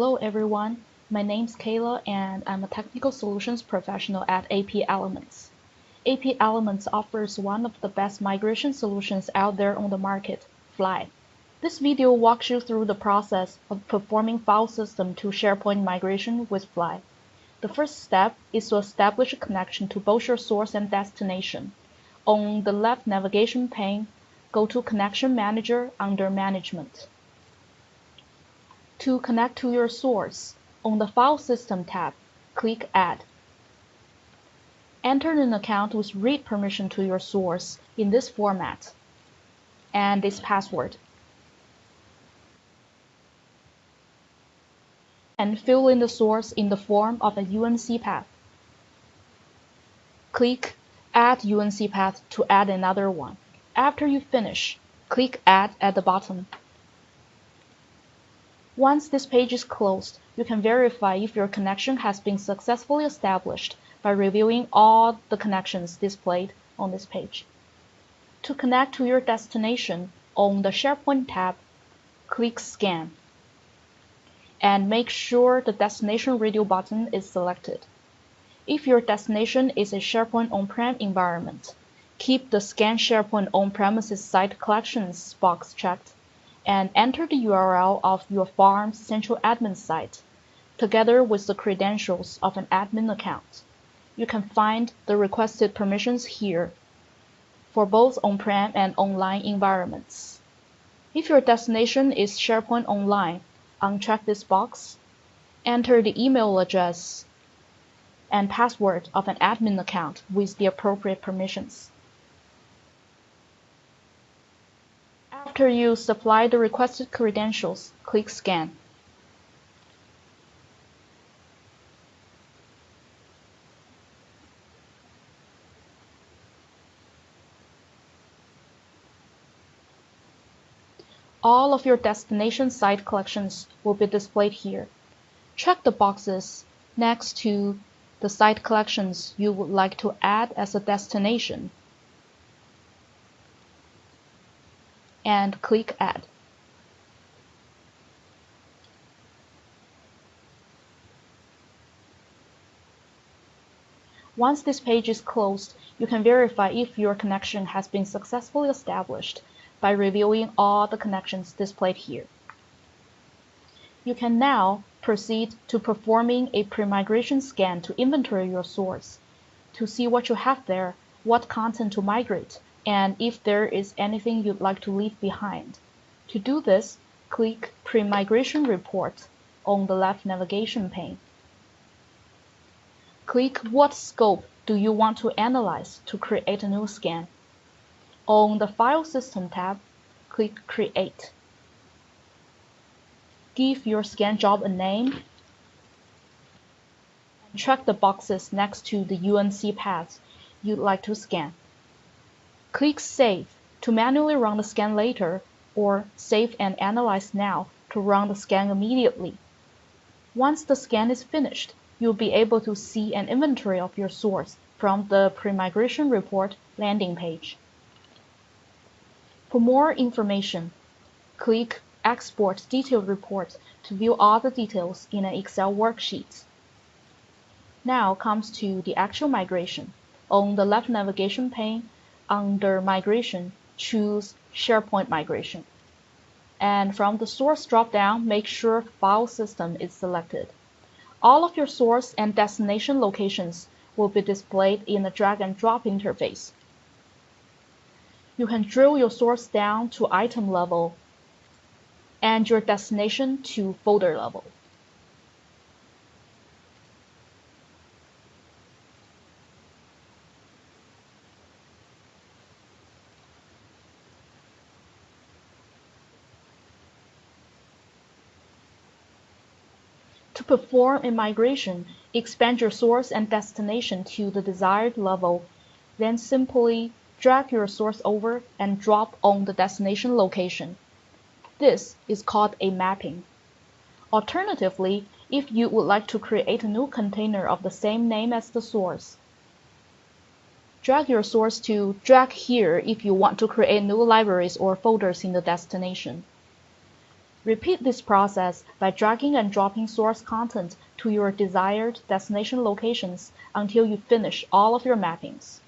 Hello everyone, my name's Kayla and I'm a technical solutions professional at AP Elements. AP Elements offers one of the best migration solutions out there on the market, Fly. This video walks you through the process of performing file system to SharePoint migration with Fly. The first step is to establish a connection to both your source and destination. On the left navigation pane, go to Connection Manager under Management. To connect to your source, on the File System tab, click Add. Enter an account with read permission to your source in this format and its password. And fill in the source in the form of a UNC path. Click Add UNC path to add another one. After you finish, click Add at the bottom. Once this page is closed, you can verify if your connection has been successfully established by reviewing all the connections displayed on this page. To connect to your destination, on the SharePoint tab, click Scan. And make sure the Destination Radio button is selected. If your destination is a SharePoint on-prem environment, keep the Scan SharePoint on-premises site collections box checked and enter the URL of your farm's central admin site, together with the credentials of an admin account. You can find the requested permissions here for both on-prem and online environments. If your destination is SharePoint Online, uncheck this box, enter the email address and password of an admin account with the appropriate permissions. After you supply the requested credentials, click Scan. All of your destination site collections will be displayed here. Check the boxes next to the site collections you would like to add as a destination and click Add. Once this page is closed, you can verify if your connection has been successfully established by reviewing all the connections displayed here. You can now proceed to performing a pre-migration scan to inventory your source, to see what you have there, what content to migrate, and if there is anything you'd like to leave behind. To do this, click Pre-Migration Report on the left navigation pane. Click what scope do you want to analyze to create a new scan. On the File System tab, click Create. Give your scan job a name and check the boxes next to the UNC paths you'd like to scan. Click Save to manually run the scan later, or Save and Analyze Now to run the scan immediately. Once the scan is finished, you'll be able to see an inventory of your source from the Pre-Migration Report landing page. For more information, click Export Detailed Report to view all the details in an Excel worksheet. Now comes to the actual migration. On the left navigation pane, under Migration, choose SharePoint Migration. And from the Source drop-down, make sure File System is selected. All of your source and destination locations will be displayed in a drag-and-drop interface. You can drill your source down to item level and your destination to folder level. To perform a migration, expand your source and destination to the desired level, then simply drag your source over and drop on the destination location. This is called a mapping. Alternatively, if you would like to create a new container of the same name as the source, drag your source to drag here if you want to create new libraries or folders in the destination. Repeat this process by dragging and dropping source content to your desired destination locations until you finish all of your mappings.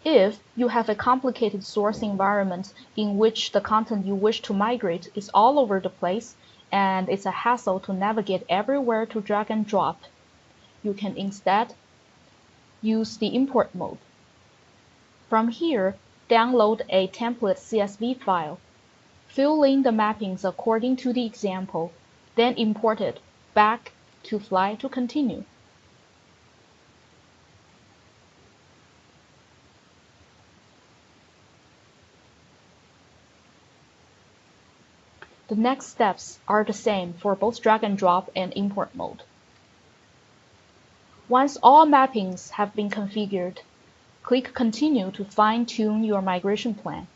If you have a complicated source environment in which the content you wish to migrate is all over the place and it's a hassle to navigate everywhere to drag and drop, you can instead use the import mode. From here, download a template CSV file. Fill in the mappings according to the example, then import it back to Fly to continue. The next steps are the same for both drag and drop and import mode. Once all mappings have been configured, click Continue to fine-tune your migration plan.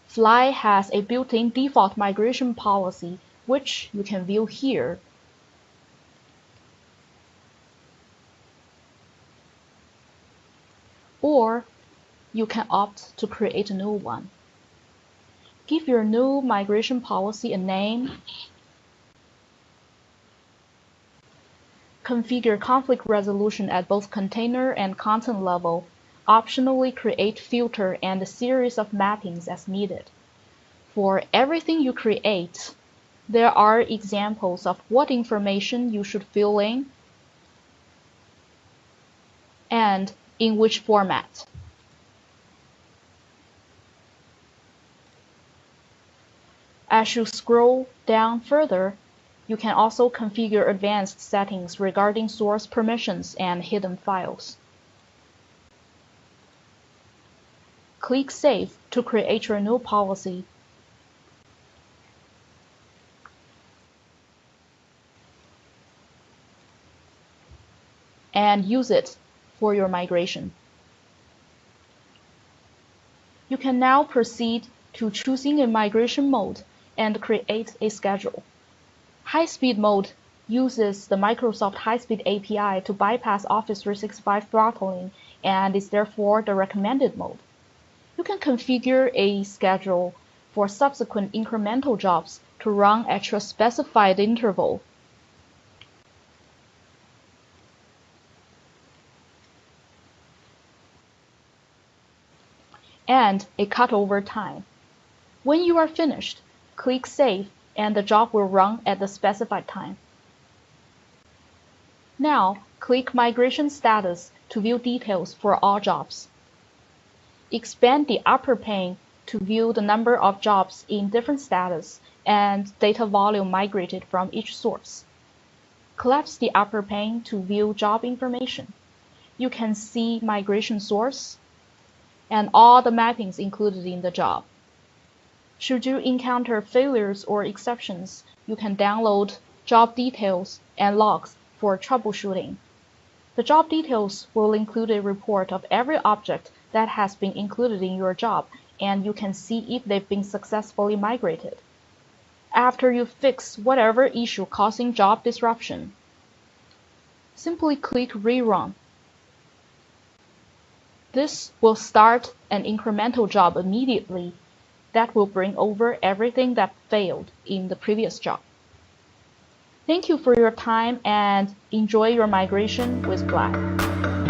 Fly has a built-in default migration policy, which you can view here. Or you can opt to create a new one. Give your new migration policy a name. Configure conflict resolution at both container and content level. Optionally create filter and a series of mappings as needed. For everything you create, there are examples of what information you should fill in and in which format. As you scroll down further, you can also configure advanced settings regarding source permissions and hidden files. Click Save to create your new policy. And use it for your migration. You can now proceed to choosing a migration mode and create a schedule. High-speed mode uses the Microsoft High-Speed API to bypass Office 365 throttling and is therefore the recommended mode. You can configure a schedule for subsequent incremental jobs to run at your specified interval. And a cutover time. When you are finished, click Save and the job will run at the specified time. Now, click Migration Status to view details for all jobs. Expand the upper pane to view the number of jobs in different status and data volume migrated from each source. Collapse the upper pane to view job information. You can see migration source and all the mappings included in the job. Should you encounter failures or exceptions, you can download job details and logs for troubleshooting. The job details will include a report of every object that has been included in your job, and you can see if they've been successfully migrated. After you fix whatever issue causing job disruption, simply click Rerun. This will start an incremental job immediately that will bring over everything that failed in the previous job. Thank you for your time and enjoy your migration with Fly.